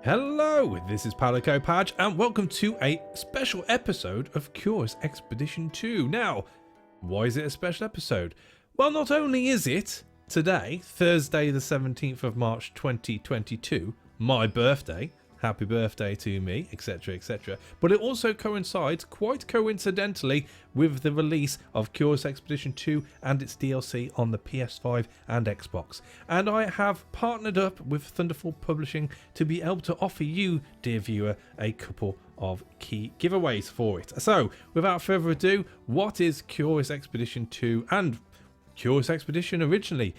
Hello, this is Palico Padge, and welcome to a special episode of Curious Expedition 2. Now, why is it a special episode? Well, not only is it today, Thursday the 17th of March 2022, my birthday, happy birthday to me, etc, etc, but it also coincides, quite coincidentally, with the release of Curious Expedition 2 and its DLC on the PS5 and Xbox. And I have partnered up with Thunderful Publishing to be able to offer you, dear viewer, a couple of key giveaways for it. So, without further ado, what is Curious Expedition 2 and Curious Expedition originally,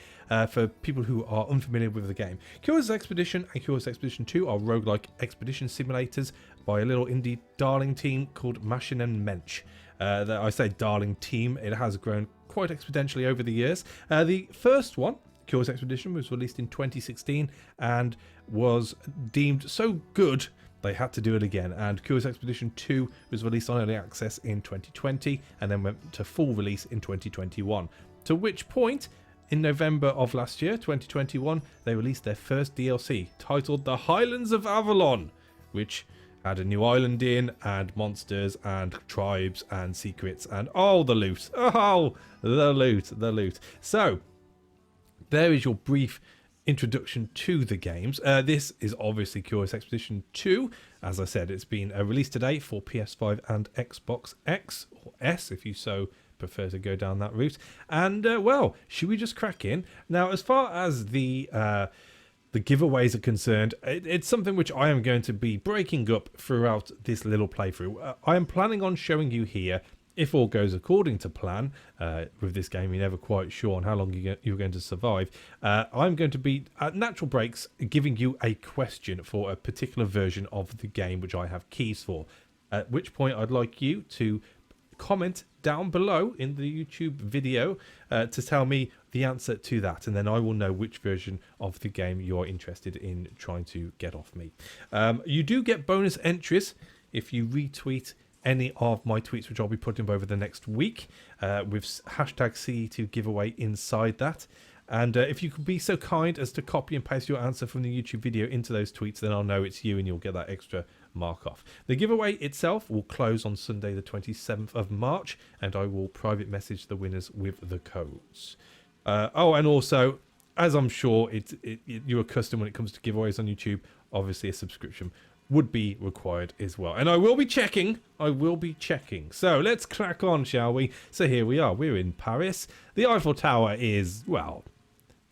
for people who are unfamiliar with the game? Curious Expedition and Curious Expedition 2 are roguelike expedition simulators by a little indie darling team called Machin and Mensch. I say darling team, it has grown quite exponentially over the years. The first one, Curious Expedition, was released in 2016 and was deemed so good they had to do it again, and Curious Expedition 2 was released on early access in 2020 and then went to full release in 2021. To which point, in November of last year, 2021, they released their first DLC, titled The Highlands of Avalon, which had a new island in, and monsters, and tribes, and secrets, and the loot. The loot. So, there is your brief introduction to the games. This is obviously Curious Expedition 2. As I said, it's been released today for PS5 and Xbox X, or S if you so prefer to go down that route. And well, should we just crack in? Now, as far as the giveaways are concerned, it's something which I am going to be breaking up throughout this little playthrough. I am planning on showing you here, if all goes according to plan, with this game you're never quite sure on how long you're going to survive. I'm going to be, at natural breaks, giving you a question for a particular version of the game which I have keys for. At which point I'd like you to comment down below in the YouTube video to tell me the answer to that, and then I will know which version of the game you're interested in trying to get off me. You do get bonus entries if you retweet any of my tweets, which I'll be putting over the next week, with hashtag CE2 giveaway inside that. And if you could be so kind as to copy and paste your answer from the YouTube video into those tweets, then I'll know it's you and you'll get that extra mark off. The giveaway itself will close on Sunday the 27th of March, and I will private message the winners with the codes. And also, as I'm sure you're accustomed when it comes to giveaways on YouTube, obviously a subscription would be required as well. And I will be checking. So let's crack on, shall we? So here we are. We're in Paris. The Eiffel Tower is, well,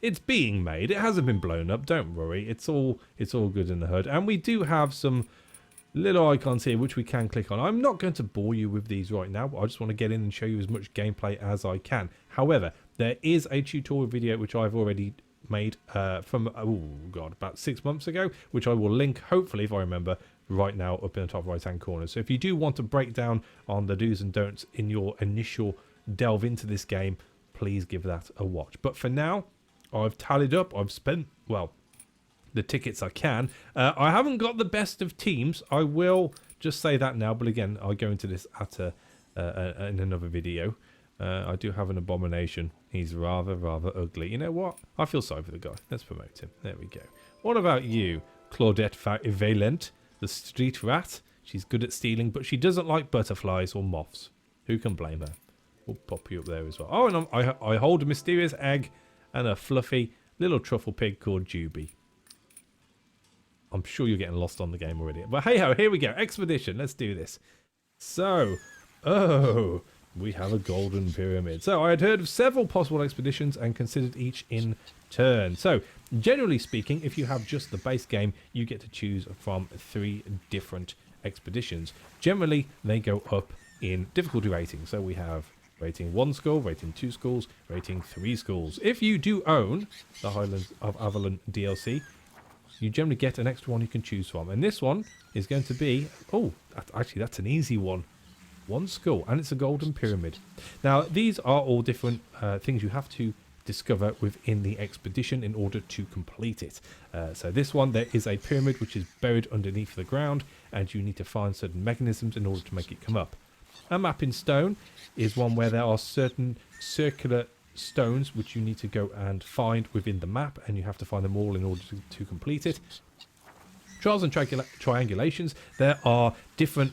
it's being made. It hasn't been blown up. Don't worry. It's all good in the hood. And we do have some little icons here which we can click on. I'm not going to bore you with these right now, but I just want to get in and show you as much gameplay as I can. However, there is a tutorial video which I've already made from about 6 months ago, which I will link, hopefully, if I remember right now, up in the top right hand corner. So if you do want to break down on the do's and don'ts in your initial delve into this game, please give that a watch. But for now, I've tallied up, I've spent, well, the tickets I can. I haven't got the best of teams, I will just say that now, but again, I'll go into this at in another video. I do have an abomination. He's rather ugly. You know what? I feel sorry for the guy. Let's promote him. There we go. What about you, Claudette Valent, the street rat? She's good at stealing, but she doesn't like butterflies or moths. Who can blame her? We'll pop you up there as well. Oh, and I hold a mysterious egg and a fluffy little truffle pig called Juby. I'm sure you're getting lost on the game already. But hey ho, here we go. Expedition. Let's do this. So, we have a golden pyramid. So I had heard of several possible expeditions and considered each in turn. So generally speaking, if you have just the base game, you get to choose from 3 different expeditions. Generally, they go up in difficulty rating. So we have rating 1 school, rating 2 schools, rating 3 schools. If you do own the Highlands of Avalon DLC, you generally get an extra one you can choose from. And this one is going to be, actually that's an easy one. 1 school, and it's a golden pyramid. Now, these are all different things you have to discover within the expedition in order to complete it. So this one, there is a pyramid which is buried underneath the ground, and you need to find certain mechanisms in order to make it come up. A map in stone is one where there are certain circular stones which you need to go and find within the map, and you have to find them all in order to complete it. Trials and triangulations. There are different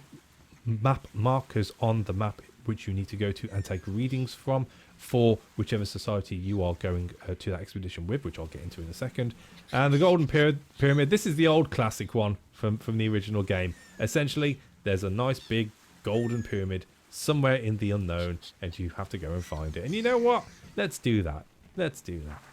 map markers on the map which you need to go to and take readings from for whichever society you are going to that expedition with, which I'll get into in a second. And the Golden Pyramid, this is the old classic one from the original game. Essentially, there's a nice big golden pyramid somewhere in the unknown, and you have to go and find it. And you know what? Let's do that. Let's do that.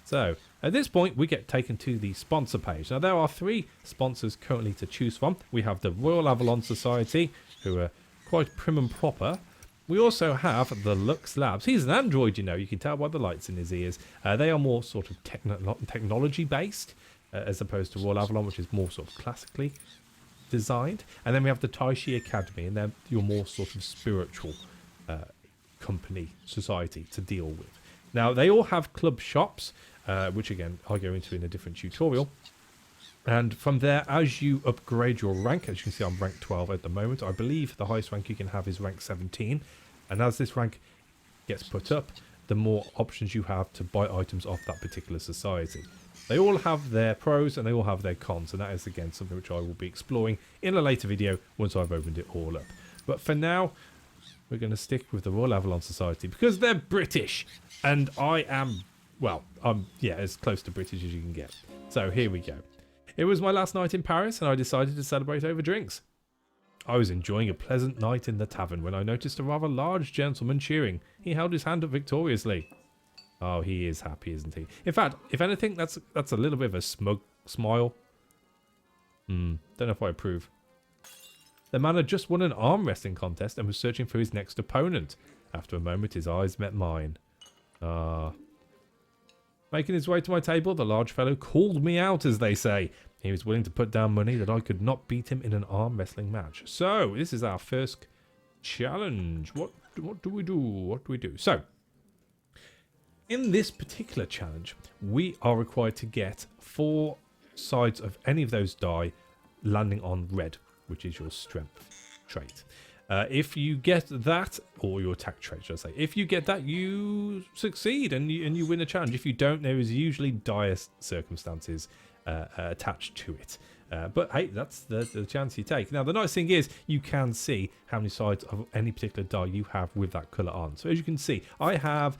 So, at this point, we get taken to the sponsor page. Now, there are 3 sponsors currently to choose from. We have the Royal Avalon Society, who are quite prim and proper. We also have the Lux Labs. He's an android, you know. You can tell by the lights in his ears. They are more sort of technology-based, as opposed to Royal Avalon, which is more sort of classically designed. And then we have the Taishi Academy, and they're your more sort of spiritual company, society to deal with. Now, they all have club shops, which, again, I'll go into in a different tutorial. And from there, as you upgrade your rank, as you can see, I'm rank 12 at the moment. I believe the highest rank you can have is rank 17. And as this rank gets put up, the more options you have to buy items off that particular society. They all have their pros and they all have their cons. And that is, again, something which I will be exploring in a later video once I've opened it all up. But for now, we're going to stick with the Royal Avalon Society because they're British. And I am, well, I'm, yeah, as close to British as you can get. So here we go. It was my last night in Paris, and I decided to celebrate over drinks. I was enjoying a pleasant night in the tavern when I noticed a rather large gentleman cheering. He held his hand up victoriously. Oh, he is happy, isn't he? In fact, if anything, that's a little bit of a smug smile. Don't know if I approve. The man had just won an arm wrestling contest and was searching for his next opponent. After a moment, his eyes met mine. Making his way to my table, the large fellow called me out, as they say. He was willing to put down money that I could not beat him in an arm wrestling match. So, this is our first challenge. What do we do? What do we do? So, in this particular challenge, we are required to get 4 sides of any of those die landing on red, which is your strength trait. If you get that, or your attack trait, should I say, if you get that, you succeed and you win a challenge. If you don't, there is usually dire circumstances attached to it. But hey, that's the chance you take. Now, the nice thing is you can see how many sides of any particular die you have with that colour on. So as you can see, I have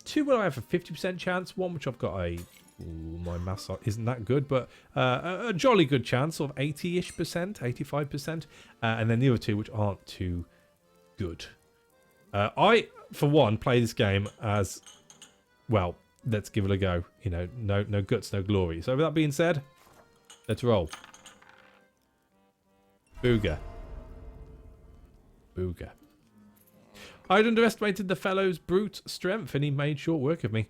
2 where I have a 50% chance, 1 which I've got a... Ooh, my maths isn't that good, but a jolly good chance of 80-ish%, 85%, and then the other 2 which aren't too good. I, for one, play this game as, well, let's give it a go. You know, no guts, no glory. So with that being said, let's roll. Booger. Booger. I'd underestimated the fellow's brute strength, and he made short work of me.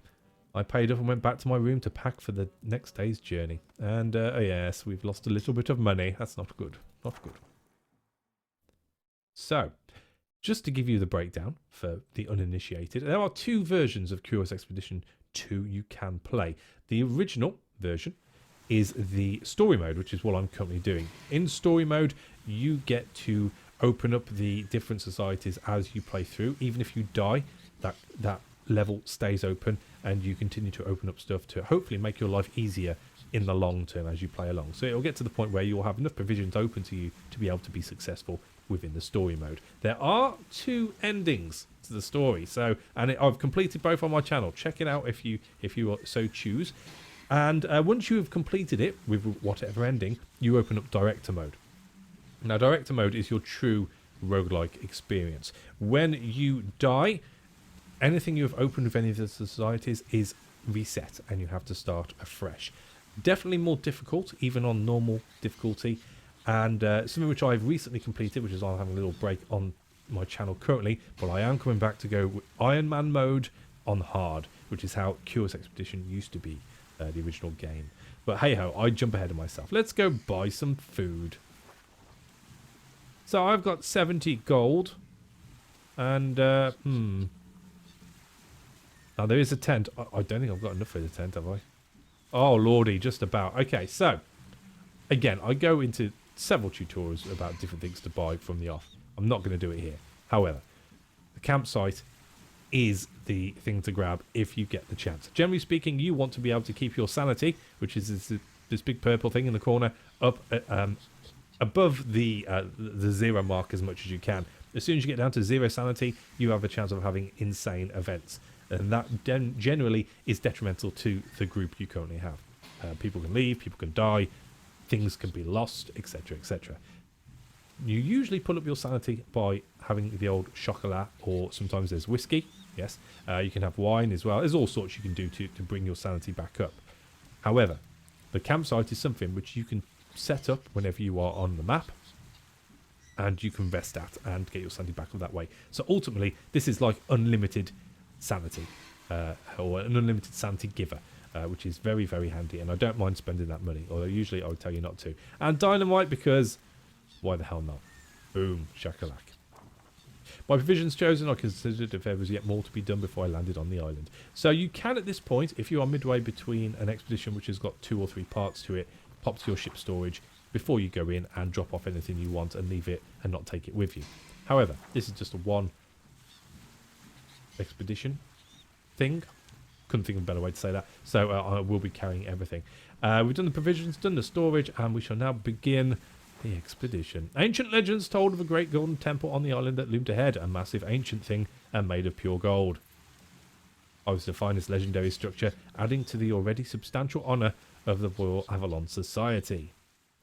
I paid up and went back to my room to pack for the next day's journey. And, yes, we've lost a little bit of money. That's not good. Not good. So, just to give you the breakdown for the uninitiated, there are 2 versions of Curious Expedition 2 you can play. The original version is the story mode, which is what I'm currently doing. In story mode, you get to open up the different societies as you play through. Even if you die, that level stays open, and you continue to open up stuff to hopefully make your life easier in the long term as you play along. So it'll get to the point where you'll have enough provisions open to you to be able to be successful within the story mode. There are 2 endings to the story, so I've completed both on my channel. Check it out if you so choose. And once you have completed it with whatever ending, you open up director mode. Now, director mode is your true roguelike experience. When you die, anything you have opened with any of the societies is reset, and you have to start afresh. Definitely more difficult, even on normal difficulty, and something which I've recently completed, which is I'm having a little break on my channel currently, but I am coming back to go with Iron Man mode on hard, which is how Curious Expedition used to be, the original game. But hey ho, I jump ahead of myself. Let's go buy some food. So I've got 70 gold, and now, there is a tent. I don't think I've got enough for the tent, have I? Oh, lordy, just about. Okay, so, again, I go into several tutorials about different things to buy from the off. I'm not going to do it here. However, the campsite is the thing to grab if you get the chance. Generally speaking, you want to be able to keep your sanity, which is this big purple thing in the corner, up above the 0 mark as much as you can. As soon as you get down to 0 sanity, you have a chance of having insane events. And that generally is detrimental to the group you currently have. People can leave, people can die, things can be lost, etc, etc. You usually pull up your sanity by having the old chocolat, or sometimes there's whiskey. Yes, you can have wine as well. There's all sorts you can do to bring your sanity back up. However, the campsite is something which you can set up whenever you are on the map, and you can rest at and get your sanity back up that way. So ultimately, this is like unlimited sanity, or an unlimited sanity giver, which is very, very handy, and I don't mind spending that money, although usually I would tell you not to. And dynamite, because why the hell not? Boom, shakalak. My provisions chosen, I considered if there was yet more to be done before I landed on the island. So you can, at this point, if you are midway between an expedition which has got 2 or 3 parts to it, pop to your ship storage before you go in and drop off anything you want and leave it and not take it with you. However, this is just a one expedition thing. Couldn't think of a better way to say that. So I will be carrying everything. We've done the provisions, done the storage, and we shall now begin the expedition. Ancient legends told of a great golden temple on the island that loomed ahead, a massive ancient thing and made of pure gold. I was to find this legendary structure, adding to the already substantial honour of the Royal Avalon Society.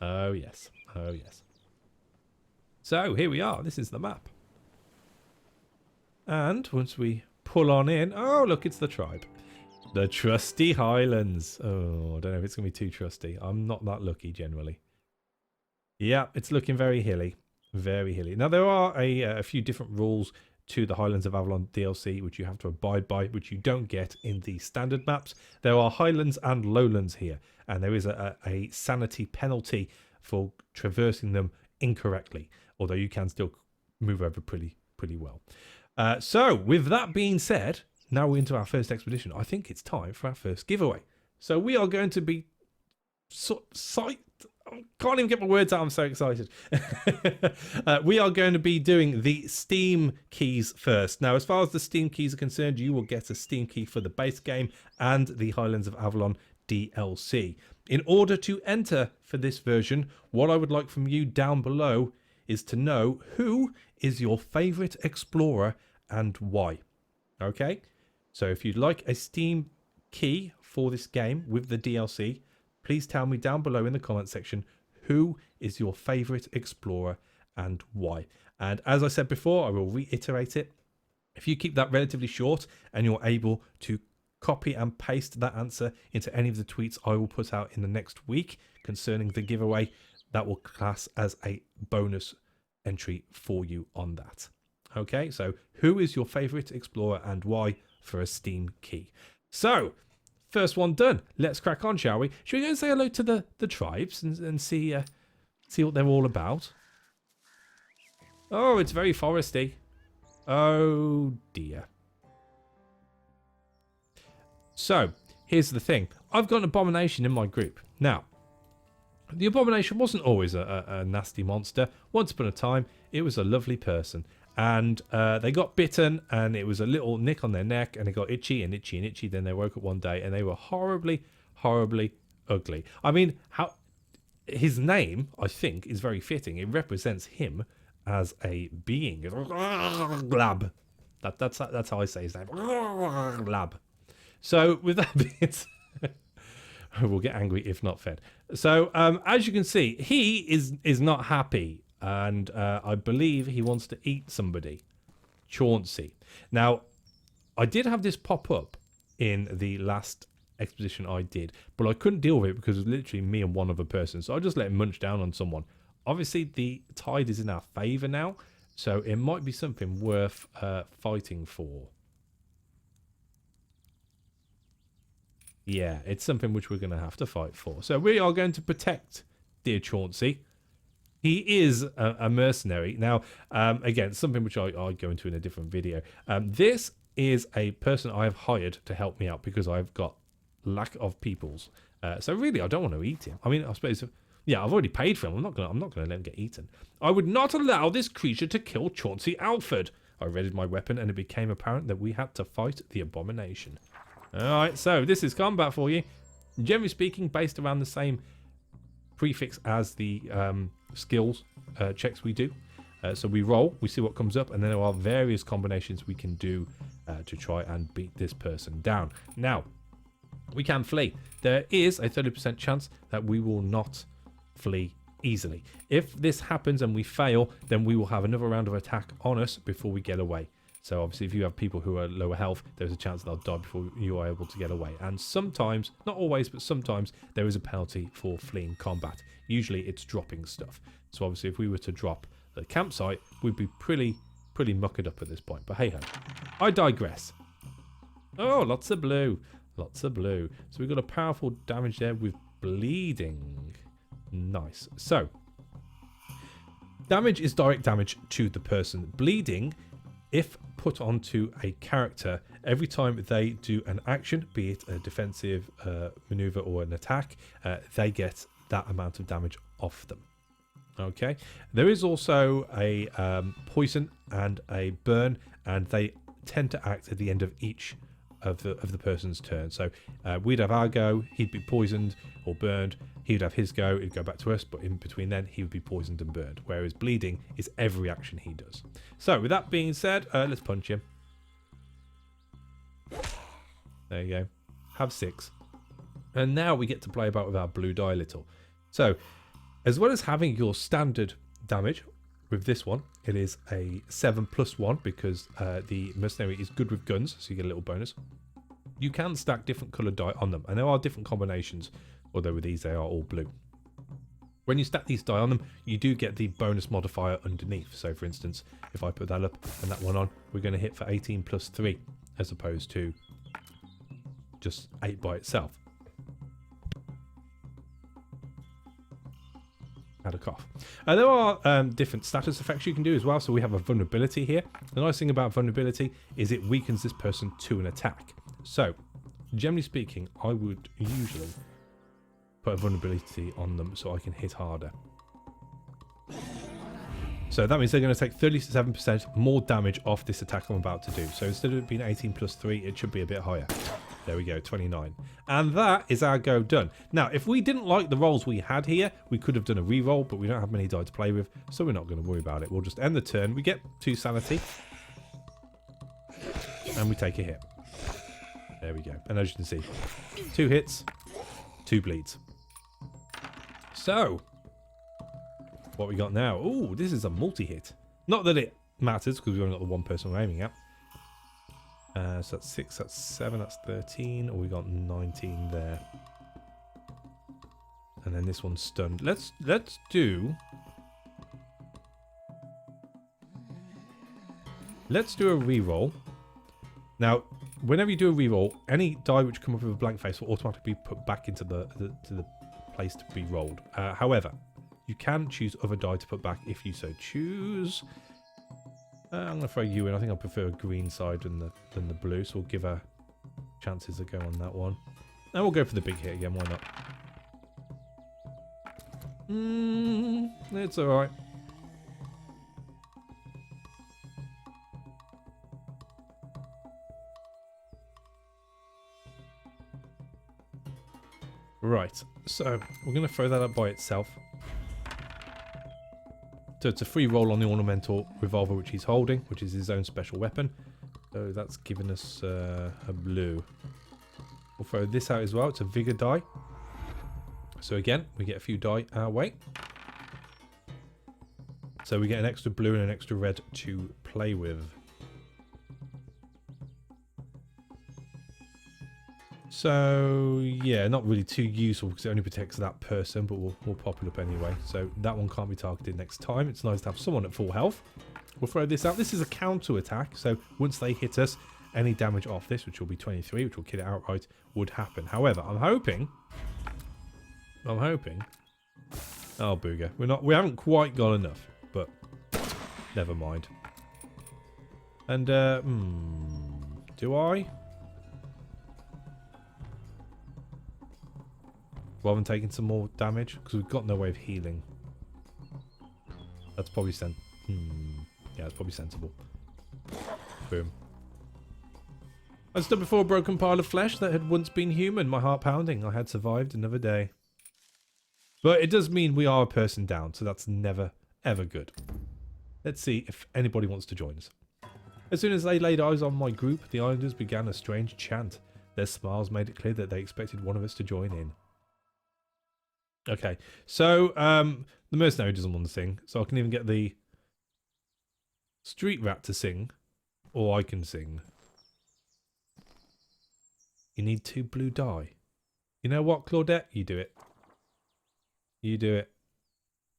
Oh yes, oh yes. So here we are, this is the map. And once we pull on in, oh look, it's the tribe. The trusty Highlands. Oh, I don't know if it's going to be too trusty. I'm not that lucky generally. Yeah, it's looking very hilly. Very hilly. Now, there are a few different rules to the Highlands of Avalon DLC, which you have to abide by, which you don't get in the standard maps. There are highlands and lowlands here, and there is a sanity penalty for traversing them incorrectly, although you can still move over pretty well. So, with that being said, now we're into our first expedition. I think it's time for our first giveaway. So we are going to be I can't even get my words out. I'm so excited. We are going to be doing the Steam keys first. Now, as far as the Steam keys are concerned, you will get a Steam key for the base game and the Highlands of Avalon DLC. In order to enter for this version, what I would like from you down below is to know who is your favourite explorer and why. Okay? So if you'd like a Steam key for this game with the DLC, please tell me down below in the comment section who is your favourite explorer and why. And as I said before, I will reiterate it. If you keep that relatively short and you're able to copy and paste that answer into any of the tweets I will put out in the next week concerning the giveaway, that will class as a bonus entry for you on that. Okay, so who is your favourite explorer and why for a Steam key? So, first one done. Let's crack on, shall we? Should we go and say hello to the tribes and see what they're all about? Oh, it's very foresty. Oh, dear. So, here's the thing. I've got an abomination in my group. Now, the abomination wasn't always a nasty monster. Once upon a time, it was a lovely person. And they got bitten, and it was a little nick on their neck, and it got itchy and itchy and itchy. Then they woke up one day, and they were horribly, horribly ugly. I mean, his name, I think, is very fitting. It represents him as a being. Lab. That's how I say his name. Lab. So, with that being said, we'll get angry if not fed. So, as you can see, he is not happy. And I believe he wants to eat somebody. Chauncey. Now, I did have this pop up in the last expedition I did, but I couldn't deal with it because it was literally me and one other person. So I just let him munch down on someone. Obviously, the tide is in our favour now, so it might be something worth fighting for. Yeah, it's something which we're going to have to fight for. So we are going to protect dear Chauncey. He is a mercenary. Now, again, something which I go into in a different video. This is a person I have hired to help me out because I've got lack of peoples. So really, I don't want to eat him. I mean, I suppose, yeah, I've already paid for him. I'm not gonna let him get eaten. I would not allow this creature to kill Chauncey Alford. I readied my weapon and it became apparent that we had to fight the abomination. Alright, so this is combat for you. Generally speaking, based around the same prefix as the skills checks we do. So we roll, we see what comes up, and then there are various combinations we can do to try and beat this person down. Now, we can flee. There is a 30% chance that we will not flee easily. If this happens and we fail, then we will have another round of attack on us before we get away. So obviously if you have people who are lower health, there's a chance they'll die before you are able to get away. And sometimes, not always, but sometimes there is a penalty for fleeing combat. Usually it's dropping stuff. So obviously if we were to drop the campsite, we'd be pretty muckered up at this point. But hey ho, I digress. Oh, lots of blue. Lots of blue. So we've got a powerful damage there with bleeding. Nice. So, damage is direct damage to the person. Bleeding, if put onto a character, every time they do an action, be it a defensive maneuver or an attack, they get that amount of damage off them. Okay. There is also a poison and a burn, and they tend to act at the end of each of the person's turn. So we'd have our go, he'd be poisoned or burned, he'd have his go, it'd go back to us, but in between then he would be poisoned and burned, whereas bleeding is every action he does. So with that being said, let's punch him. There you go. Have 6. And now we get to play about with our blue die a little. So as well as having your standard damage, with this one, it is a 7+1 because the mercenary is good with guns, so you get a little bonus. You can stack different coloured die on them, and there are different combinations, although with these they are all blue. When you stack these die on them, you do get the bonus modifier underneath. So for instance, if I put that up and that one on, we're going to hit for 18 plus 3, as opposed to just 8 by itself. Had a cough. There are different status effects you can do as well. So we have a vulnerability here. The nice thing about vulnerability is it weakens this person to an attack. So generally speaking, I would usually put a vulnerability on them so I can hit harder. So that means they're going to take 37% more damage off this attack I'm about to do. So instead of it being 18 plus 3, it should be a bit higher. There we go, 29. And that is our go done. Now, if we didn't like the rolls we had here, we could have done a re-roll, but we don't have many die to play with, so we're not going to worry about it. We'll just end the turn. We get 2 sanity. And we take a hit. There we go. And as you can see, 2 hits, 2 bleeds. So, what we got now? Ooh, this is a multi-hit. Not that it matters, because we've only got the one person we're aiming at. So that's 6, that's 7, that's 13. Oh, we got 19 there. And then this one's stunned. Let's do a re-roll. Now, whenever you do a re-roll, any die which come up with a blank face will automatically be put back into the place to be rolled. However, you can choose other die to put back if you so choose. I'm going to throw you in. I think I prefer a green side than the blue, so we'll give her chances to go on that one. And we'll go for the big hit again, why not? It's alright. Right, so we're going to throw that up by itself. So it's a free roll on the ornamental revolver which he's holding, which is his own special weapon. So that's given us a blue. We'll throw this out as well. It's a vigor die. So again, we get a few die our way. So we get an extra blue and an extra red to play with. So yeah, not really too useful because it only protects that person, but we'll pop it up anyway. So that one can't be targeted next time. It's nice to have someone at full health. We'll throw this out. This is a counter attack, so once they hit us, any damage off this, which will be 23, which will kill it outright, would happen. However, I'm hoping. Oh booger, we haven't quite got enough, but never mind. And do I? Rather than taking some more damage, because we've got no way of healing. That's probably yeah, it's probably sensible. Boom. I stood before a broken pile of flesh that had once been human, my heart pounding. I had survived another day. But it does mean we are a person down, so that's never, ever good. Let's see if anybody wants to join us. As soon as they laid eyes on my group, the islanders began a strange chant. Their smiles made it clear that they expected one of us to join in. Okay, so the mercenary doesn't want to sing, so I can even get the street rat to sing, or I can sing. You need 2 blue dye. You know what, Claudette? You do it. You do it.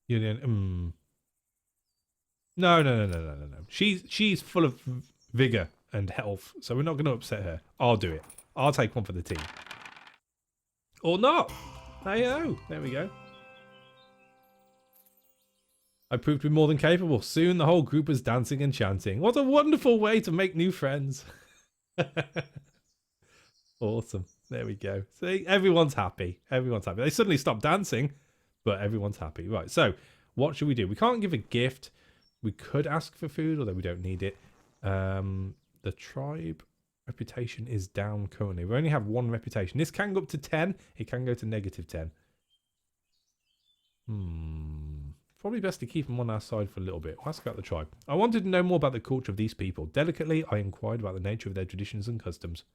You do. No. She's full of vigor and health, so we're not going to upset her. I'll do it. I'll take one for the team. Or not. Hey-oh. There we go. I proved to be more than capable. Soon the whole group was dancing and chanting. What a wonderful way to make new friends. Awesome. There we go. See, everyone's happy. Everyone's happy. They suddenly stopped dancing, but everyone's happy. Right, so what should we do? We can't give a gift. We could ask for food, although we don't need it. The tribe reputation is down currently. We only have 1 reputation. This can go up to 10. It can go to -10. Probably best to keep them on our side for a little bit. We'll ask about the tribe. I wanted to know more about the culture of these people. Delicately, I inquired about the nature of their traditions and customs.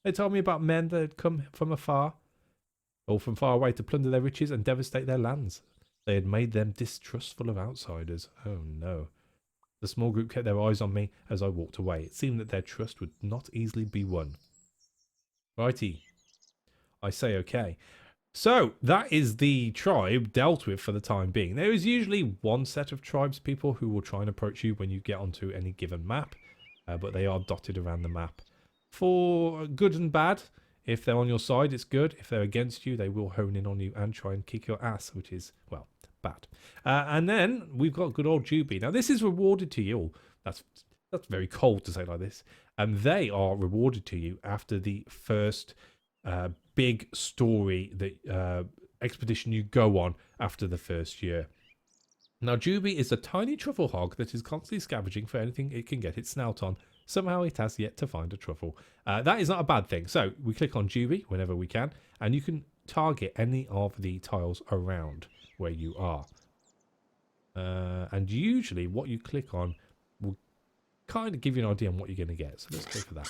They told me about men that had come from afar, or from far away, to plunder their riches and devastate their lands. They had made them distrustful of outsiders. Oh no. The small group kept their eyes on me as I walked away. It seemed that their trust would not easily be won. Righty. I say okay. So, that is the tribe dealt with for the time being. There is usually 1 set of tribes people who will try and approach you when you get onto any given map, but they are dotted around the map. For good and bad, if they're on your side, it's good. If they're against you, they will hone in on you and try and kick your ass, which is, well, bad. And then we've got good old Juby. Now, this is rewarded to you. That's very cold to say like this. And they are rewarded to you after the first big story that expedition you go on after the first year. Now, Juby is a tiny truffle hog that is constantly scavenging for anything it can get its snout on. Somehow it has yet to find a truffle. That is not a bad thing. So we click on Juby whenever we can, and you can target any of the tiles around where you are. And usually what you click on will kind of give you an idea on what you're going to get. So let's go for that.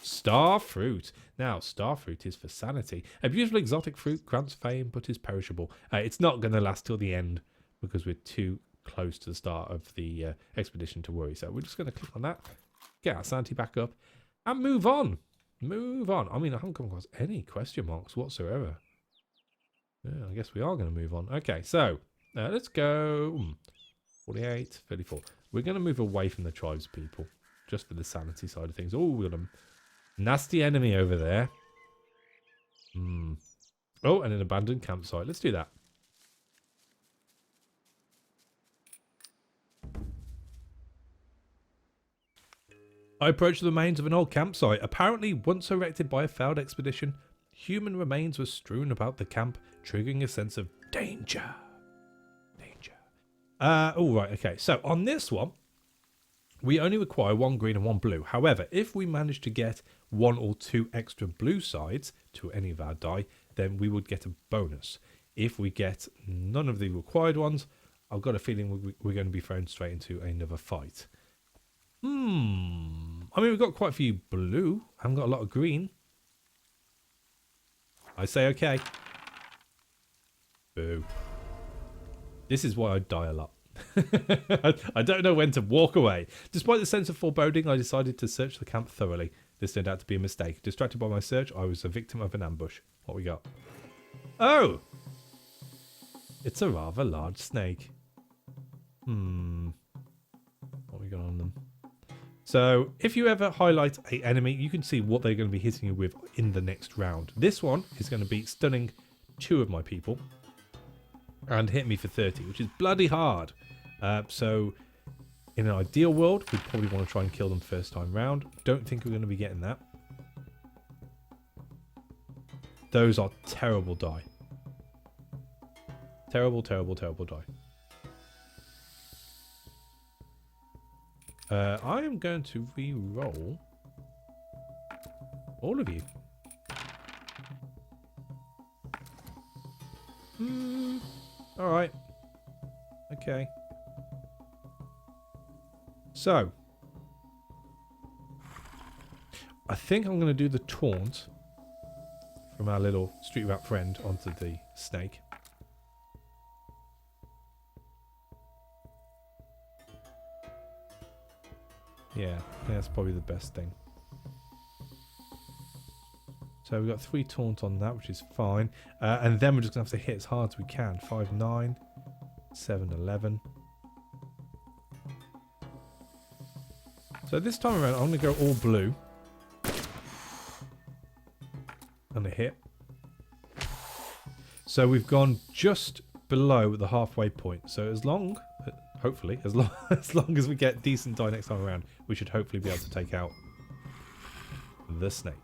Star fruit. Now, star fruit is for sanity. A beautiful exotic fruit grants fame but is perishable. It's not going to last till the end because we're too close to the start of the expedition to worry. So we're just going to click on that, get our sanity back up, and move on. Move on. I mean, I haven't come across any question marks whatsoever. Yeah, I guess we are going to move on. Okay, so let's go 48, 34. We're going to move away from the tribes people just for the sanity side of things. Oh, we've got a nasty enemy over there. Oh, and an abandoned campsite. Let's do that. I approached the remains of an old campsite, apparently once erected by a failed expedition. Human remains were strewn about the camp, triggering a sense of danger. Oh, right, okay. So on this one, we only require 1 green and 1 blue. However, if we manage to get 1 or 2 extra blue sides to any of our die, then we would get a bonus. If we get none of the required ones, I've got a feeling we're going to be thrown straight into another fight. I mean, we've got quite a few blue. I haven't got a lot of green. I say okay. Boo. This is why I die a lot. I don't know when to walk away. Despite the sense of foreboding, I decided to search the camp thoroughly. This turned out to be a mistake. Distracted by my search, I was a victim of an ambush. What we got? Oh! It's a rather large snake. What we got on them? So, if you ever highlight an enemy, you can see what they're going to be hitting you with in the next round. This one is going to be stunning 2 of my people and hit me for 30, which is bloody hard. So, in an ideal world, we'd probably want to try and kill them first time round. Don't think we're going to be getting that. Those are terrible die. Terrible, terrible, terrible die. I am going to re-roll all of you. Alright. Okay. So, I think I'm going to do the taunt from our little street rat friend onto the snake. Yeah, that's probably the best thing. So we've got 3 taunt on that, which is fine. And then we're just going to have to hit as hard as we can. 5, 9, 7, 11. So this time around, I'm going to go all blue. On a hit. So we've gone just below the halfway point. So as long, hopefully, as long as we get decent die next time around, we should hopefully be able to take out the snake.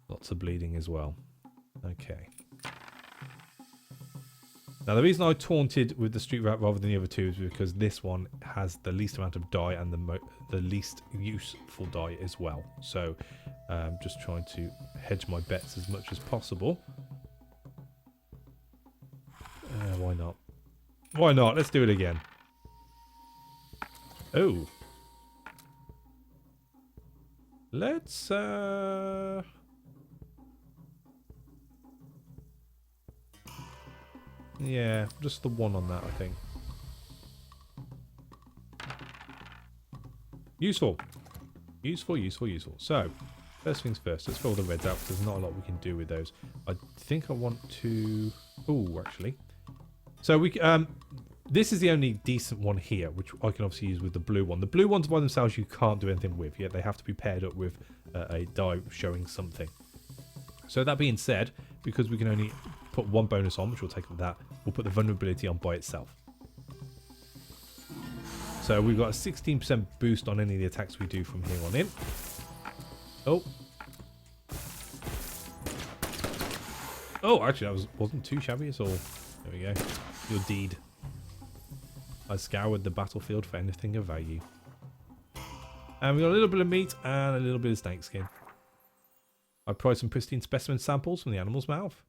Lots of bleeding as well. Okay. Now the reason I taunted with the street rat rather than the other two is because this one has the least amount of die and the least useful die as well. So just trying to hedge my bets as much as possible. Why not? Why not? Let's do it again. Oh. Let's yeah, just the one on that, I think. Useful. Useful, useful, useful. So, first things first, let's roll the reds out because there's not a lot we can do with those. I think I want to... Oh, actually. So, we this is the only decent one here, which I can obviously use with the blue one. The blue ones by themselves you can't do anything with, yet they have to be paired up with a die showing something. So, that being said, because we can only put one bonus on, which we'll take up that, we'll put the vulnerability on by itself. So we've got a 16% boost on any of the attacks we do from here on in. Oh. Oh, actually that wasn't too shabby at all. There we go. Your deed. I scoured the battlefield for anything of value. And we got a little bit of meat and a little bit of snake skin. I pried some pristine specimen samples from the animal's mouth.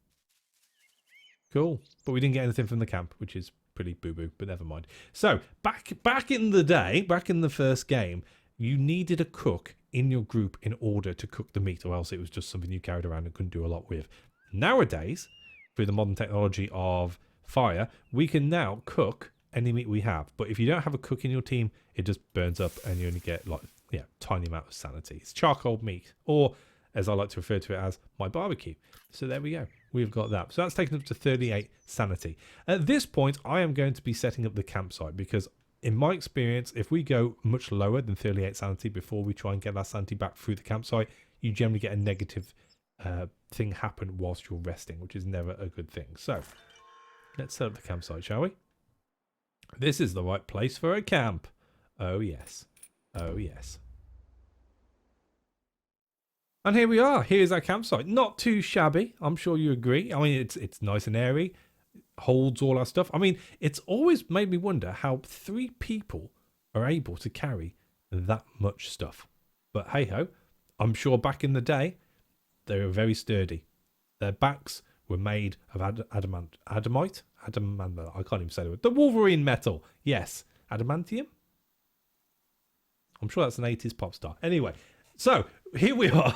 Cool. But we didn't get anything from the camp, which is pretty boo-boo, but never mind. So, back in the day, back in the first game, you needed a cook in your group in order to cook the meat, or else it was just something you carried around and couldn't do a lot with. Nowadays, through the modern technology of fire, we can now cook any meat we have. But if you don't have a cook in your team, it just burns up and you only get, like, yeah, tiny amount of sanity. It's charcoal meat, or as I like to refer to it as, my barbecue. So there we go. We've got that. So that's taken up to 38 sanity. At this point, I am going to be setting up the campsite because in my experience, if we go much lower than 38 sanity before we try and get that sanity back through the campsite, you generally get a negative thing happen whilst you're resting, which is never a good thing. So let's set up the campsite, shall we? This is the right place for a camp. Oh, yes. Oh, yes. And here we are. Here's our campsite. Not too shabby. I'm sure you agree. I mean, it's nice and airy. Holds all our stuff. I mean, it's always made me wonder how 3 people are able to carry that much stuff. But hey ho, I'm sure back in the day, they were very sturdy. Their backs were made of adamant. I can't even say the word. The Wolverine metal. Yes. Adamantium? I'm sure that's an 80s pop star. Anyway. So, here we are.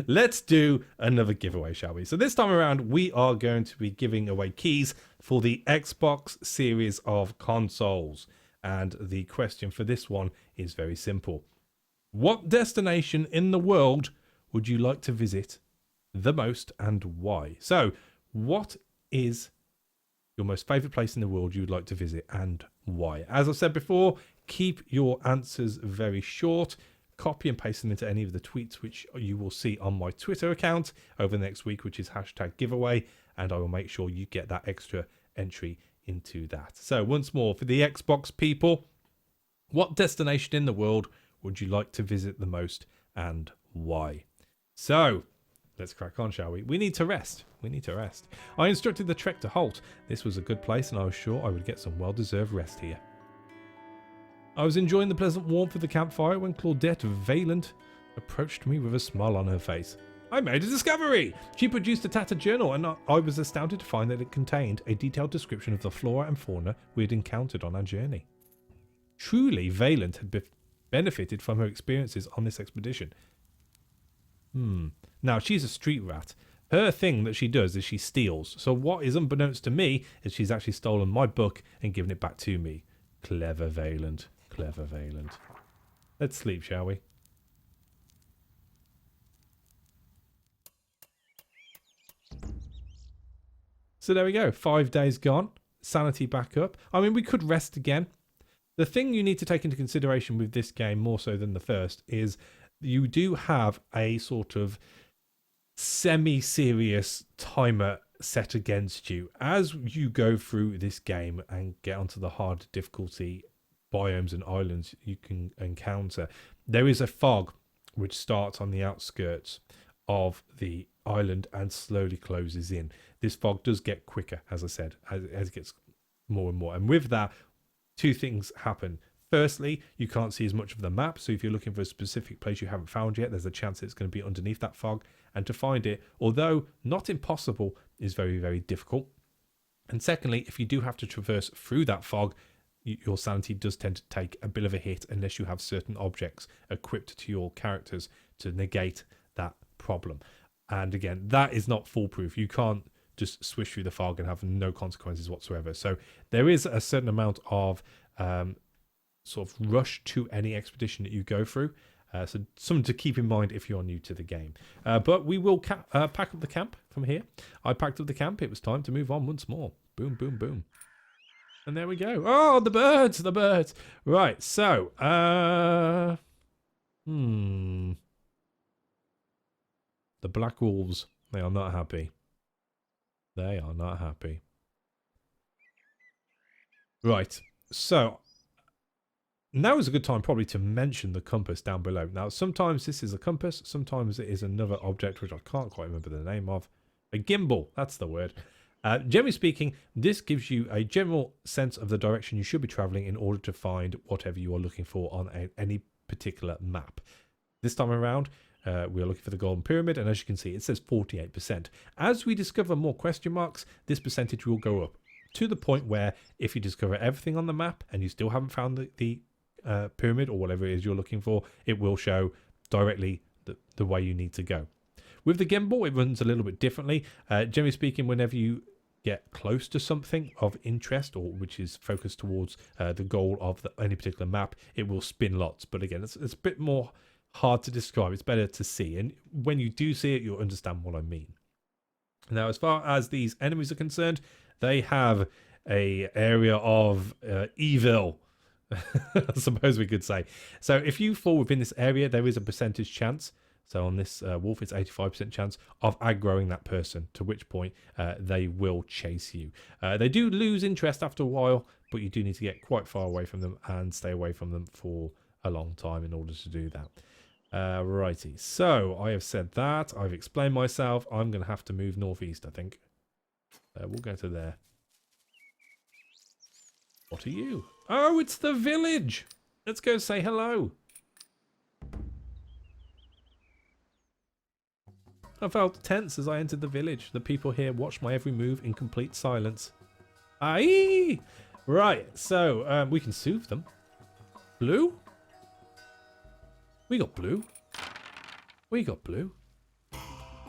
Let's do another giveaway, shall we? So this time around, we are going to be giving away keys for the Xbox series of consoles. And the question for this one is very simple. What destination in the world would you like to visit the most and why? So, what is your most favourite place in the world you would like to visit and why? As I've said before, keep your answers very short. Copy and paste them into any of the tweets which you will see on my Twitter account over the next week, which is #giveaway, and I will make sure you get that extra entry into that. So once more, for the Xbox people, what destination in the world would you like to visit the most and why? So let's crack on, shall we? We need to rest. We need to rest. I instructed the trek to halt. This was a good place and I was sure I would get some well-deserved rest here. I was enjoying the pleasant warmth of the campfire when Claudette Vaillant approached me with a smile on her face. I made a discovery! She produced a tattered journal, and I was astounded to find that it contained a detailed description of the flora and fauna we had encountered on our journey. Truly, Vaillant had benefited from her experiences on this expedition. Now, she's a street rat. Her thing that she does is she steals. So what is unbeknownst to me is she's actually stolen my book and given it back to me. Clever Vaillant. Clever Vaillant. Let's sleep, shall we? So there we go. 5 days gone. Sanity back up. I mean, we could rest again. The thing you need to take into consideration with this game, more so than the first, is you do have a sort of semi-serious timer set against you. As you go through this game and get onto the hard difficulty biomes and islands you can encounter, there is a fog which starts on the outskirts of the island and slowly closes in. This fog does get quicker, as I said, as it gets more and more. And with that, two things happen. Firstly, you can't see as much of the map, so if you're looking for a specific place you haven't found yet, there's a chance it's going to be underneath that fog. And to find it, although not impossible, is very, very difficult. And secondly, if you do have to traverse through that fog, your sanity does tend to take a bit of a hit unless you have certain objects equipped to your characters to negate that problem. And again, that is not foolproof. You can't just swish through the fog and have no consequences whatsoever. So there is a certain amount of sort of rush to any expedition that you go through. So something to keep in mind if you're new to the game. But we will pack up the camp from here. I packed up the camp. It was time to move on once more. Boom, boom, boom. And there we go. Oh, the birds, the birds. Right, so, the black wolves, they are not happy. They are not happy. Right, so now is a good time probably to mention the compass down below. Now, sometimes this is a compass, sometimes it is another object which I can't quite remember the name of. A gimbal, that's the word. Generally speaking, this gives you a general sense of the direction you should be traveling in order to find whatever you are looking for on any particular map. This time around, we are looking for the Golden Pyramid, and as you can see, it says 48%. As we discover more question marks, this percentage will go up to the point where if you discover everything on the map and you still haven't found the pyramid or whatever it is you're looking for, it will show directly the way you need to go. With the gimbal, it runs a little bit differently. Generally speaking, whenever you get close to something of interest or which is focused towards the goal of any particular map, it will spin lots. But again, it's a bit more hard to describe. It's better to see, and when you do see it, you'll understand what I mean. Now, as far as these enemies are concerned, they have a area of evil, I suppose we could say. So if you fall within this area, there is a percentage chance. So on this wolf, it's 85% chance of aggroing that person, to which point they will chase you. They do lose interest after a while, but you do need to get quite far away from them and stay away from them for a long time in order to do that. Righty, so I have said that. I've explained myself. I'm going to have to move northeast, I think. We'll go to there. What are you? Oh, it's the village. Let's go say hello. I felt tense as I entered the village. The people here watched my every move in complete silence. Aye! Right, so we can soothe them. Blue? We got blue. We got blue.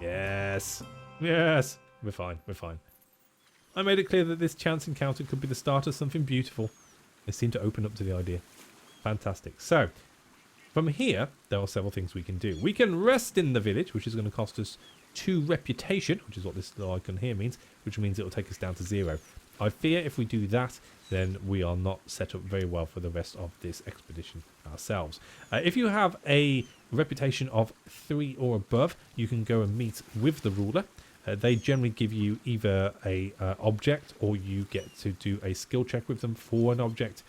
Yes. Yes. We're fine. We're fine. I made it clear that this chance encounter could be the start of something beautiful. They seem to open up to the idea. Fantastic. So, from here, there are several things we can do. We can rest in the village, which is going to cost us 2 reputation, which is what this little icon here means, which means it will take us down to 0. I fear if we do that, then we are not set up very well for the rest of this expedition ourselves. If you have a reputation of 3 or above, you can go and meet with the ruler. They generally give you either a object, or you get to do a skill check with them for an object,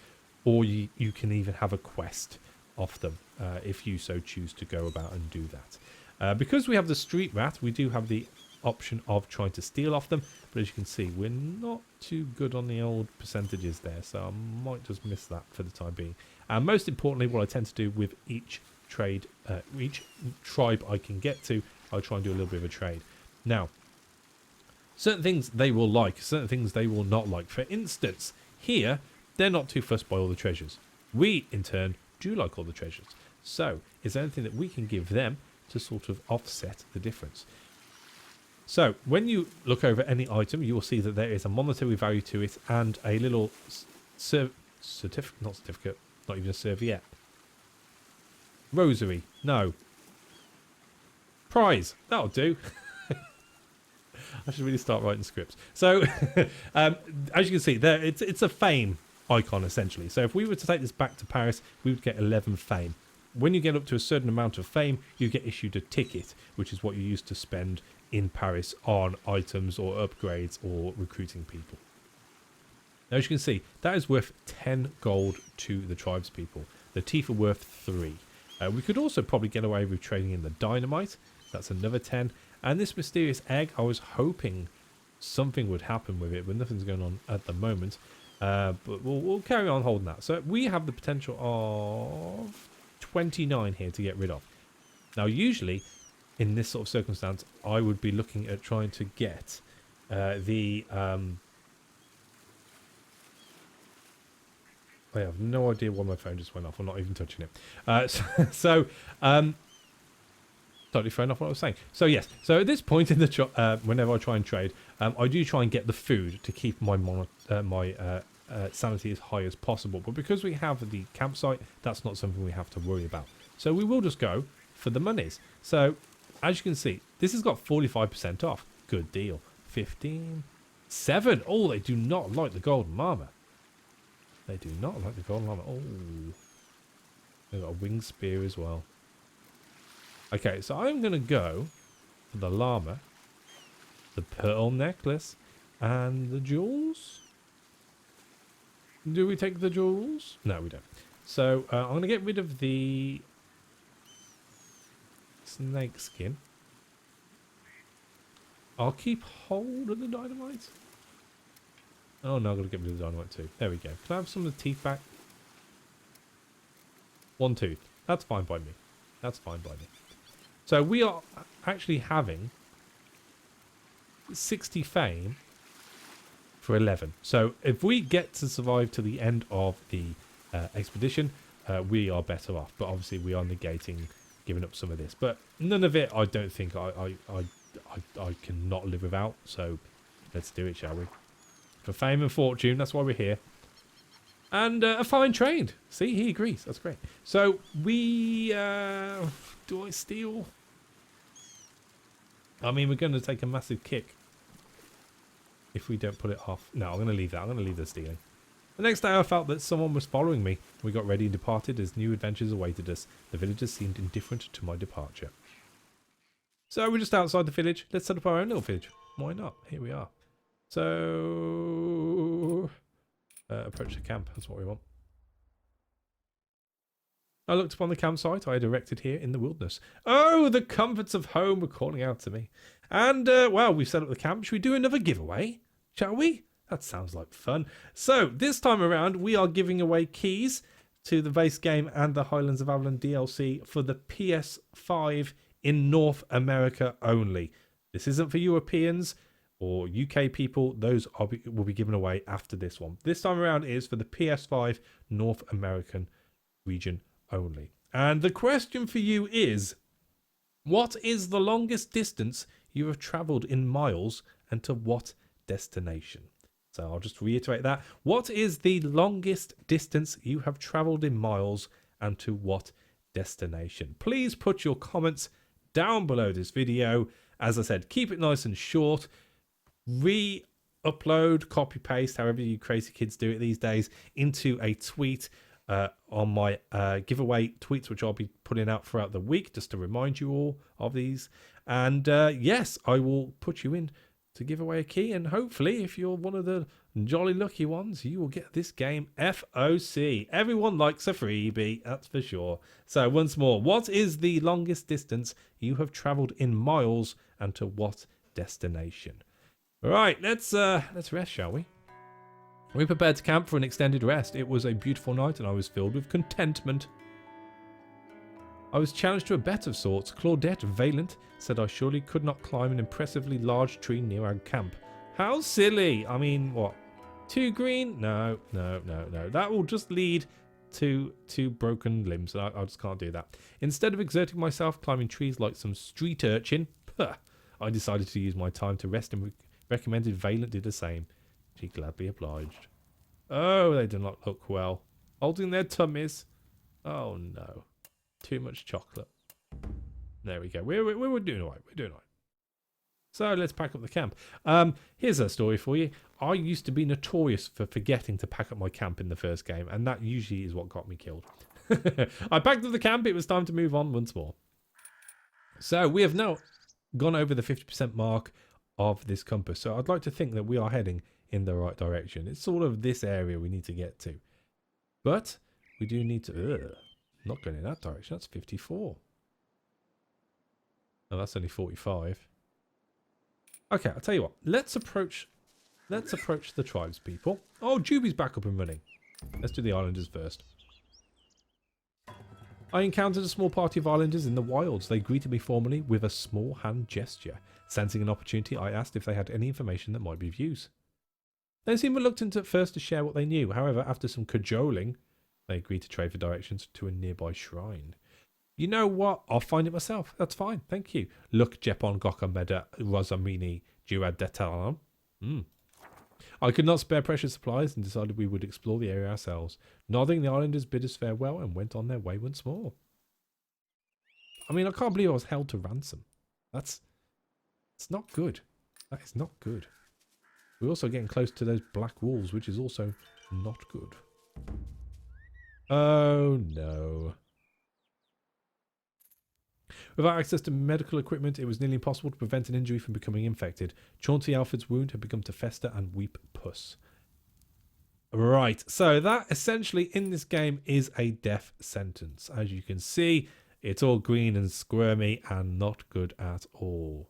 or you can even have a quest off them if you so choose to go about and do that. Because we have the street rat, we do have the option of trying to steal off them, but as you can see, we're not too good on the old percentages there, so I might just miss that for the time being. And most importantly, what I tend to do with each tribe I can get to, I'll try and do a little bit of a trade. Now, certain things they will like, certain things they will not like. For instance, here, they're not too fussed by all the treasures. We, in turn, do like all the treasures. So, is there anything that we can give them to sort of offset the difference? So, when you look over any item, you will see that there is a monetary value to it and a little certificate, not even a serviette. Rosary, no. Prize, that'll do. I should really start writing scripts. So, as you can see, there it's a fame icon, essentially. So if we were to take this back to Paris, we would get 11 fame. When you get up to a certain amount of fame, you get issued a ticket, which is what you use to spend in Paris on items or upgrades or recruiting people. Now, as you can see, that is worth 10 gold to the tribespeople. The teeth are worth 3. We could also probably get away with trading in the dynamite. That's another 10. And this mysterious egg, I was hoping something would happen with it, but nothing's going on at the moment. But we'll carry on holding that. So we have the potential of 29 here to get rid of. Now, usually, in this sort of circumstance, I would be looking at trying to get I have no idea why my phone just went off. I'm not even touching it. Totally thrown off what I was saying. So yes, so at this point in the whenever I try and trade, I do try and get the food to keep my sanity as high as possible. But because we have the campsite, that's not something we have to worry about. So we will just go for the monies. So as you can see, this has got 45% off. Good deal. 15, 7. Oh, they do not like the golden armor. They do not like the golden armor. Oh, they've got a winged spear as well. Okay, so I'm going to go for the llama, the pearl necklace, and the jewels. Do we take the jewels? No, we don't. So I'm going to get rid of the snake skin. I'll keep hold of the dynamite. Oh no, I've got to get rid of the dynamite too. There we go. Can I have some of the teeth back? 1 tooth. That's fine by me. That's fine by me. So we are actually having 60 fame for 11. So if we get to survive to the end of the expedition, we are better off. But obviously we are negating giving up some of this. But none of it I don't think I cannot live without. So let's do it, shall we? For fame and fortune, that's why we're here. And a fine trade. See, he agrees. That's great. So we... do I steal? I mean, we're going to take a massive kick if we don't put it off. No, I'm going to leave that. I'm going to leave the stealing. The next day I felt that someone was following me. We got ready and departed as new adventures awaited us. The villagers seemed indifferent to my departure. So we're just outside the village. Let's set up our own little village. Why not? Here we are. So... approach the camp. That's what we want. I looked upon the campsite I had erected here in the wilderness. Oh, the comforts of home were calling out to me. And, well, we've set up the camp. Should we do another giveaway? Shall we? That sounds like fun. So, this time around, we are giving away keys to the base game and the Highlands of Avalon DLC for the PS5 in North America only. This isn't for Europeans or UK people. Those will be given away after this one. This time around it is for the PS5 North American region only. And the question for you is, what is the longest distance you have travelled in miles and to what destination? So I'll just reiterate that. What is the longest distance you have travelled in miles and to what destination? Please put your comments down below this video. As I said, keep it nice and short. Re-upload, copy-paste, however you crazy kids do it these days, into a tweet on my giveaway tweets, which I'll be putting out throughout the week, just to remind you all of these. And yes, I will put you in to give away a key, and hopefully, if you're one of the jolly lucky ones, you will get this game FOC. Everyone likes a freebie, that's for sure. So once more, what is the longest distance you have travelled in miles, and to what destination? All right, let's rest, shall we? We prepared to camp for an extended rest. It was a beautiful night and I was filled with contentment. I was challenged to a bet of sorts. Claudette Valent said I surely could not climb an impressively large tree near our camp. How silly! I mean, what? 2 green? No. That will just lead to 2 broken limbs. I just can't do that. Instead of exerting myself climbing trees like some street urchin, I decided to use my time to rest and recommended Valent do the same. She gladly obliged. Oh, they do not look well. Holding their tummies. Oh no. Too much chocolate. There we go. We're doing all right. We're doing all right. So let's pack up the camp. Here's a story for you. I used to be notorious for forgetting to pack up my camp in the first game, and that usually is what got me killed. I packed up the camp. It was time to move on once more. So we have now gone over the 50% mark of this compass. So I'd like to think that we are heading in the right direction. It's sort of this area we need to get to. But we do need to... not going in that direction. That's 54. Oh, that's only 45. Okay, I'll tell you what. Let's approach the tribes people. Oh, Juby's back up and running. Let's do the islanders first. I encountered a small party of islanders in the wilds. They greeted me formally with a small hand gesture. Sensing an opportunity, I asked if they had any information that might be of use. They seemed reluctant at first to share what they knew. However, after some cajoling, they agreed to trade for directions to a nearby shrine. You know what? I'll find it myself. That's fine. Thank you. Look, Jepon Gokameda Rosamini Juadetalam. I could not spare precious supplies and decided we would explore the area ourselves. Nodding, the islanders bid us farewell and went on their way once more. I mean, I can't believe I was held to ransom. It's not good. That is not good. We're also getting close to those black wolves, which is also not good. Oh no. Without access to medical equipment, it was nearly impossible to prevent an injury from becoming infected. Chauncey Alfred's wound had begun to fester and weep pus. Right, so that essentially in this game is a death sentence. As you can see, it's all green and squirmy and not good at all.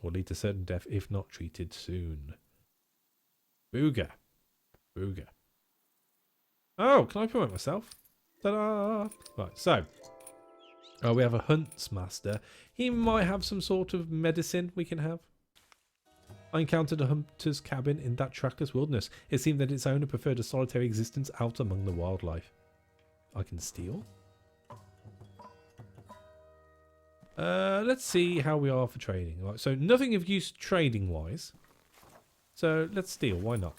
Will lead to certain death if not treated soon. Booger. Booger. Oh, can I promote myself? Ta-da! Right, so... we have a huntsmaster. He might have some sort of medicine we can have. I encountered a hunter's cabin in that trackless wilderness. It seemed that its owner preferred a solitary existence out among the wildlife. I can steal. Let's see how we are for trading. Right, so nothing of use trading-wise. So let's steal. Why not?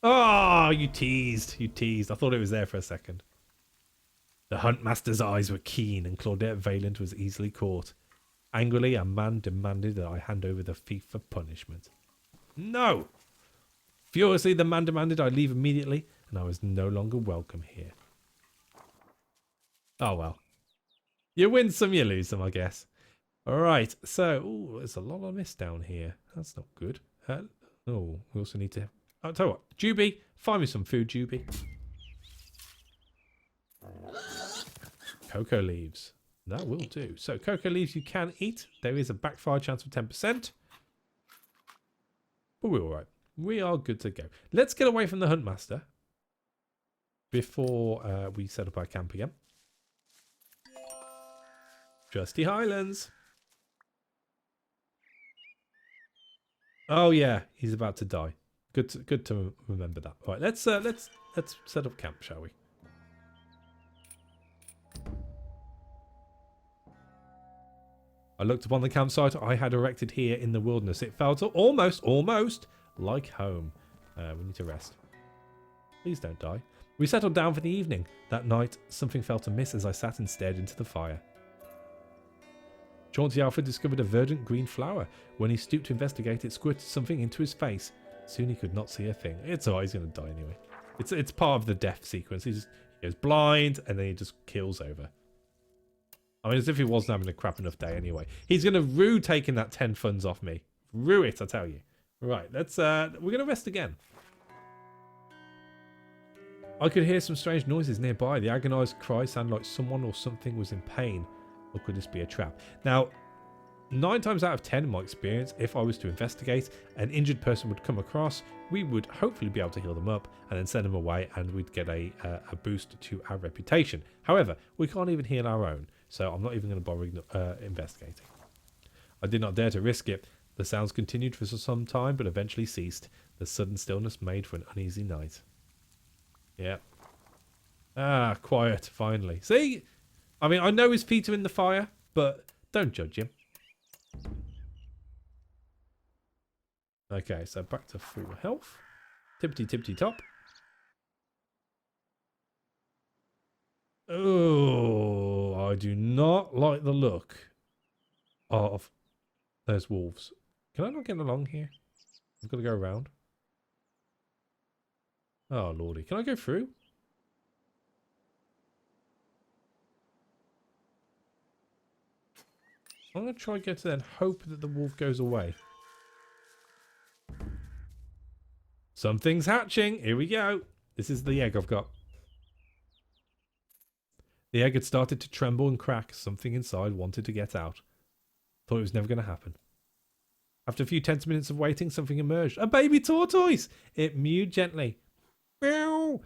Oh, you teased. You teased. I thought it was there for a second. The huntmaster's eyes were keen, and Claudette Valent was easily caught. Angrily, a man demanded that I hand over the thief for punishment. No! Furiously, the man demanded I leave immediately, and I was no longer welcome here. Oh well. You win some, you lose some, I guess. Alright, so... ooh, there's a lot of mist down here. That's not good. Oh, we also need to... I'll tell you what. Juby, find me some food, Juby. Cocoa leaves. That will do. So cocoa leaves you can eat. There is a backfire chance of 10%. But we're alright. We are good to go. Let's get away from the huntmaster before we set up our camp again. Trusty Highlands. Oh yeah, he's about to die. Good to remember that. Right, let's set up camp, shall we? I looked upon the campsite I had erected here in the wilderness. It felt almost like home. We need to rest. Please don't die. We settled down for the evening. That night, something felt amiss as I sat and stared into the fire. Chauncey Alfred discovered a verdant green flower. When he stooped to investigate, it squirted something into his face. Soon he could not see a thing. It's alright, he's going to die anyway. It's part of the death sequence. He goes blind and then he just kills over. I mean, as if he wasn't having a crap enough day anyway. He's going to rue taking that 10 funds off me. Rue it, I tell you. Right, let's... we're going to rest again. I could hear some strange noises nearby. The agonised cry sounded like someone or something was in pain. Or could this be a trap? Now, 9 times out of 10 in my experience, if I was to investigate, an injured person would come across, we would hopefully be able to heal them up and then send them away, and we'd get a boost to our reputation. However, we can't even heal our own, so I'm not even going to bother investigating. I did not dare to risk it. The sounds continued for some time, but eventually ceased. The sudden stillness made for an uneasy night. Yeah. Ah, quiet, finally. See? I mean, I know his feet are in the fire, but don't judge him. Okay, so back to full health. Tippity top. Oh, I do not like the look of those wolves. Can I not get along here? I've got to go around. Oh, lordy. Can I go through? I'm going to try and get to there and hope that the wolf goes away. Something's hatching. Here we go. This is the egg I've got. The egg had started to tremble and crack. Something inside wanted to get out. Thought it was never going to happen. After a few tense minutes of waiting, something emerged. A baby tortoise! It mewed gently. Meow!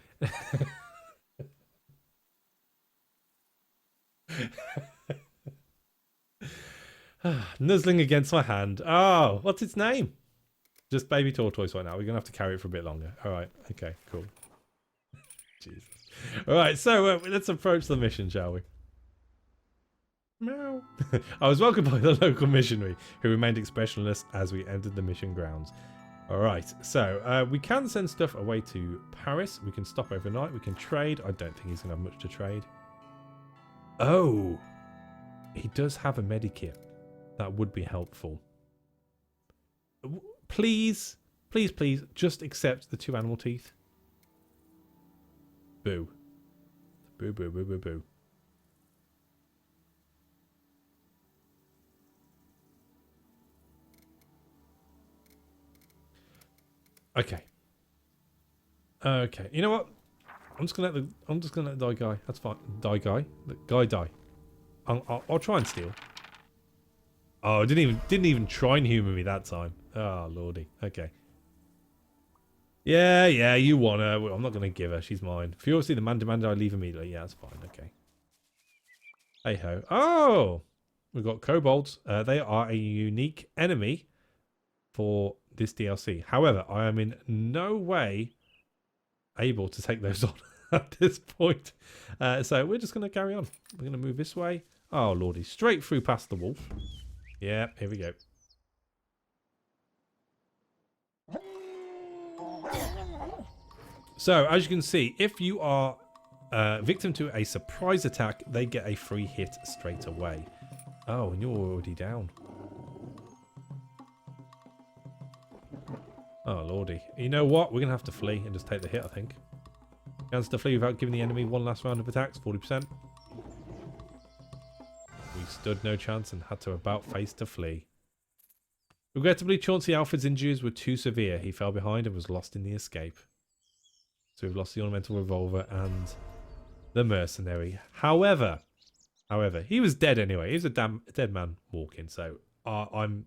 Nuzzling against my hand. Oh, what's its name? Just baby tortoise right now. We're going to have to carry it for a bit longer. All right. Okay, cool. Jesus. All right, so let's approach the mission, shall we? Meow. I was welcomed by the local missionary, who remained expressionless as we entered the mission grounds. All right, so we can send stuff away to Paris. We can stop overnight. We can trade. I don't think he's going to have much to trade. Oh, he does have a medikit. That would be helpful. Please, please, please, just accept the 2 animal teeth. Boo. Boo, boo, boo, boo, boo. Okay. Okay. You know what? I'm just gonna let the guy. That's fine. Die guy. The guy die. I'll try and steal. Oh, didn't even try and humour me that time. Oh lordy. Okay. Yeah, you want her. I'm not gonna give her. She's mine. Furiously, the man demanded I leave immediately. Yeah, that's fine. Okay. Hey ho. Oh, we've got kobolds. They are a unique enemy for this DLC. However, I am in no way able to take those on at this point. So we're just going to carry on. We're going to move this way. Oh, lordy. Straight through past the wolf. Yeah, here we go. So, as you can see, if you are victim to a surprise attack, they get a free hit straight away. Oh, and you're already down. Oh, lordy. You know what? We're going to have to flee and just take the hit, I think. Chance to flee without giving the enemy one last round of attacks, 40%. We stood no chance and had to about face to flee. Regrettably, Chauncey Alfred's injuries were too severe. He fell behind and was lost in the escape. So we've lost the ornamental revolver and the mercenary. However, he was dead anyway. He was a dead man walking. So I'm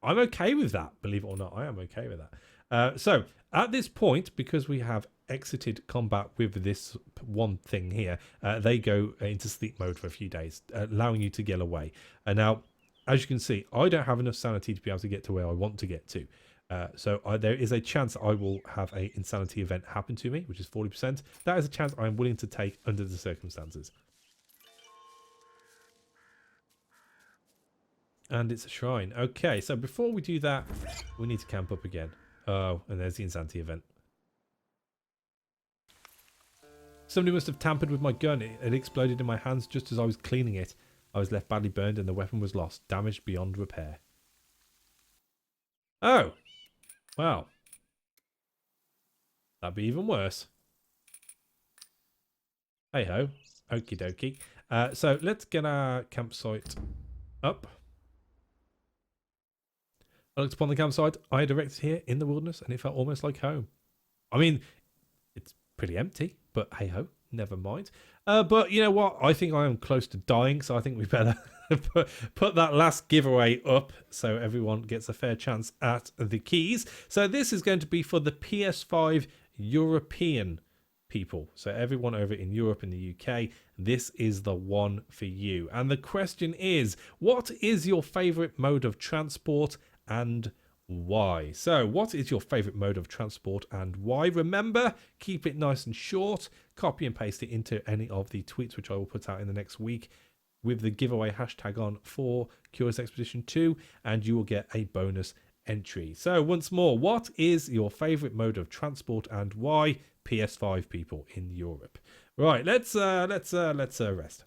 okay with that. Believe it or not, I am okay with that. So at this point, because we have exited combat with this one thing here, they go into sleep mode for a few days, allowing you to get away. And now, as you can see, I don't have enough sanity to be able to get to where I want to get to. So there is a chance I will have an insanity event happen to me, which is 40%. That is a chance I'm willing to take under the circumstances. And it's a shrine. Okay, so before we do that, we need to camp up again. Oh, and there's the insanity event. Somebody must have tampered with my gun. It exploded in my hands just as I was cleaning it. I was left badly burned and the weapon was lost, damaged beyond repair. Oh, wow. That'd be even worse. Hey ho, okie dokie. So let's get our campsite up. I looked upon the campsite I had erected here in the wilderness and it felt almost like home. I mean, it's pretty empty, but hey ho, never mind. But you know what? I think I am close to dying, so I think we better put that last giveaway up so everyone gets a fair chance at the keys. So this is going to be for the PS5 European people. So everyone over in Europe and the UK, this is the one for you. And the question is, what is your favorite mode of transport and why? So what is your favorite mode of transport and why? Remember, keep it nice and short. Copy and paste it into any of the tweets which I will put out in the next week with the giveaway hashtag on for Curious Expedition 2, and you will get a bonus entry. So once more, what is your favorite mode of transport and why? PS5 people in Europe. Right, let's rest.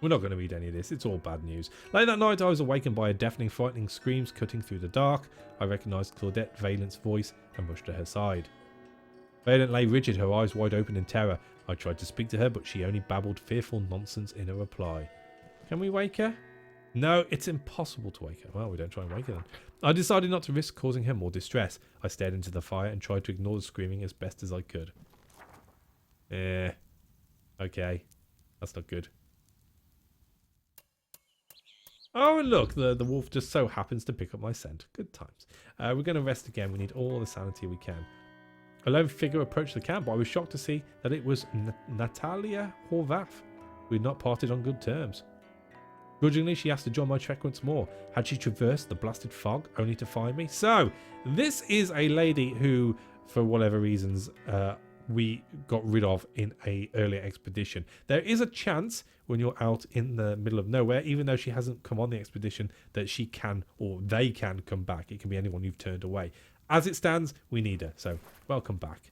We're not going to read any of this. It's all bad news. Late that night, I was awakened by a deafening, frightening screams cutting through the dark. I recognised Claudette Valent's voice and rushed to her side. Valent lay rigid, her eyes wide open in terror. I tried to speak to her, but she only babbled fearful nonsense in a reply. Can we wake her? No, it's impossible to wake her. Well, we don't try and wake her then. I decided not to risk causing her more distress. I stared into the fire and tried to ignore the screaming as best as I could. Okay. That's not good. Oh, and look, the wolf just so happens to pick up my scent. Good times. We're going to rest again. We need all the sanity we can. A lone figure approached the camp. I was shocked to see that it was Natalia Horvath. We had not parted on good terms. Grudgingly, she asked to join my trek once more. Had she traversed the blasted fog only to find me? So, this is a lady who, for whatever reasons, we got rid of in a earlier expedition. There is a chance when you're out in the middle of nowhere, even though she hasn't come on the expedition, that she can or they can come back. It can be anyone you've turned away. As it stands, we need her, so welcome back.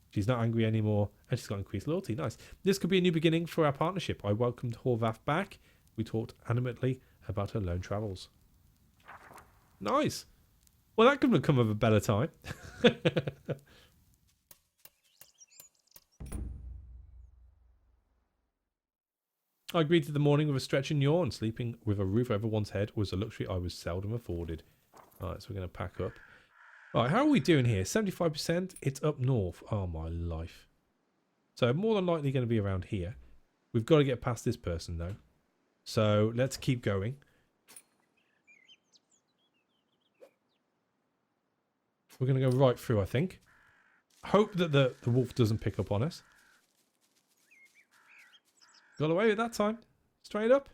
She's not angry anymore, and she's got increased loyalty. Nice. This could be a new beginning for our partnership. I welcomed Horvath back. We talked animatedly about her lone travels. Nice. Well, that couldn't have come of a better time. I greeted the morning with a stretch and yawn. Sleeping with a roof over one's head was a luxury I was seldom afforded. Alright, so we're going to pack up. Alright, how are we doing here? 75%. It's up north. Oh, my life. So, more than likely going to be around here. We've got to get past this person, though. So, let's keep going. We're going to go right through, I think. Hope that the wolf doesn't pick up on us. Got away with that time. Straight up.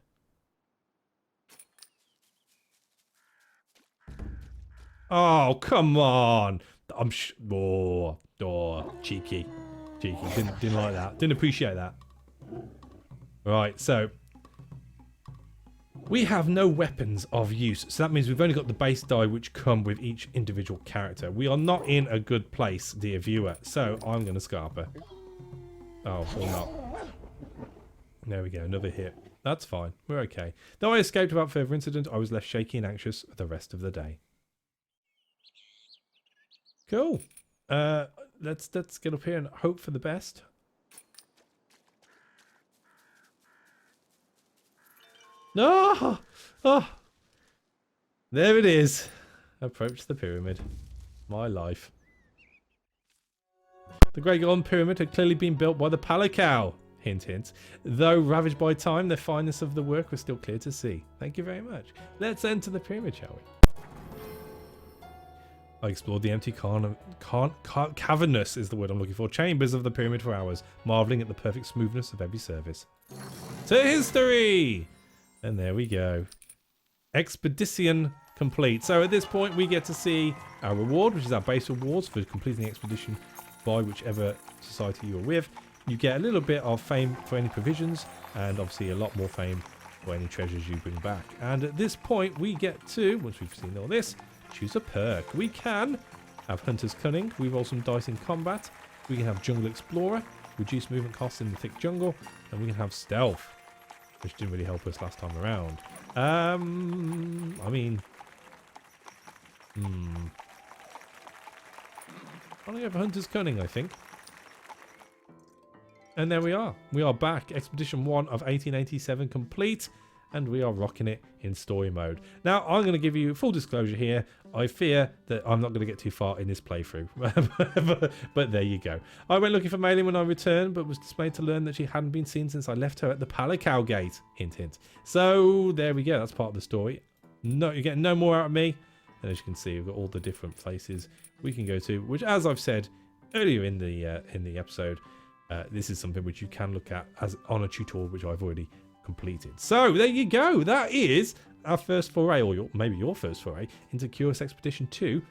Oh, come on. I'm cheeky. Cheeky. Didn't like that. Didn't appreciate that. Right, so we have no weapons of use. So that means we've only got the base die which come with each individual character. We are not in a good place, dear viewer. So I'm going to scarp her. Oh, or not. There we go, another hit. That's fine, we're okay. Though I escaped without further incident, I was left shaky and anxious the rest of the day. Cool. Let's get up here and hope for the best. No! Oh! There it is. Approach the pyramid. My life. The Great Golden Pyramid had clearly been built by the Palikao. Hint, hint. Though ravaged by time, the fineness of the work was still clear to see. Thank you very much. Let's enter the pyramid, shall we? I explored the empty cavernous is the word I'm looking for. Chambers of the pyramid for hours, marvelling at the perfect smoothness of every surface. To history! And there we go. Expedition complete. So at this point, we get to see our reward, which is our base rewards for completing the expedition by whichever society you're with. You get a little bit of fame for any provisions, and obviously a lot more fame for any treasures you bring back. And at this point, we get to, once we've seen all this, choose a perk. We can have Hunter's Cunning, reroll some dice in combat. We can have Jungle Explorer, reduce movement costs in the thick jungle, and we can have Stealth, which didn't really help us last time around. I mean... I'm going to go for Hunter's Cunning, I think. And there we are. We are back. Expedition 1 of 1887 complete. and we are rocking it in story mode. Now, I'm going to give you full disclosure here. I fear that I'm not going to get too far in this playthrough, but there you go. I went looking for Maylin when I returned, but was dismayed to learn that she hadn't been seen since I left her at the Palacow Gate. Hint, hint. So there we go. That's part of the story. No, you're getting no more out of me. And as you can see, we've got all the different places we can go to, which, as I've said earlier in the episode, this is something which you can look at as on a tutorial, which I've already completed. So there you go. That is our first foray, or maybe your first foray, into Curious Expedition 2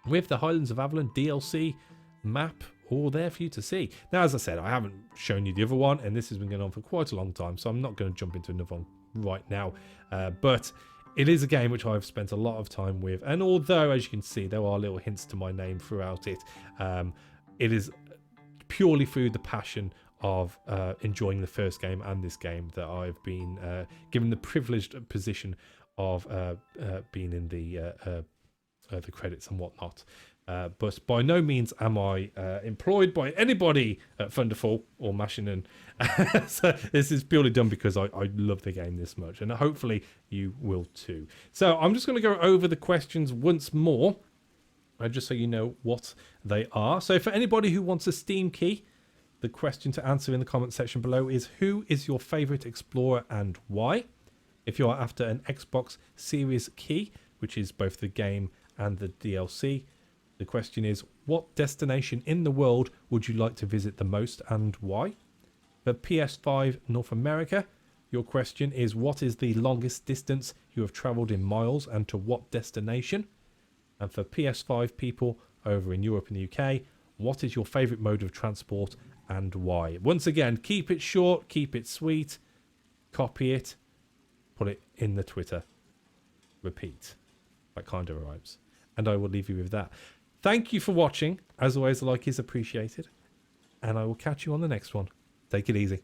with the Highlands of Avalon DLC map all there for you to see. Now, as I said, I haven't shown you the other one, and this has been going on for quite a long time, so I'm not going to jump into another one right now. But it is a game which I've spent a lot of time with, and although, as you can see, there are little hints to my name throughout it, it is purely through the passion of enjoying the first game and this game that I've been given the privileged position of being in the credits and whatnot. But by no means am I employed by anybody at Thunderful or Machinen. So this is purely done because I love the game this much, and hopefully you will too. So I'm just going to go over the questions once more, just so you know what they are. So for anybody who wants a Steam key, the question to answer in the comment section below is, who is your favorite explorer and why? If you are after an Xbox Series key, which is both the game and the DLC, the question is, what destination in the world would you like to visit the most and why? For PS5 North America, your question is, what is the longest distance you have travelled in miles and to what destination? And for PS5 people over in Europe and the UK, what is your favourite mode of transport and why? Once again, keep it short, keep it sweet, copy it, put it in the Twitter, repeat. That kind of rhymes. And I will leave you with that. Thank you for watching. As always, a like is appreciated. And I will catch you on the next one. Take it easy.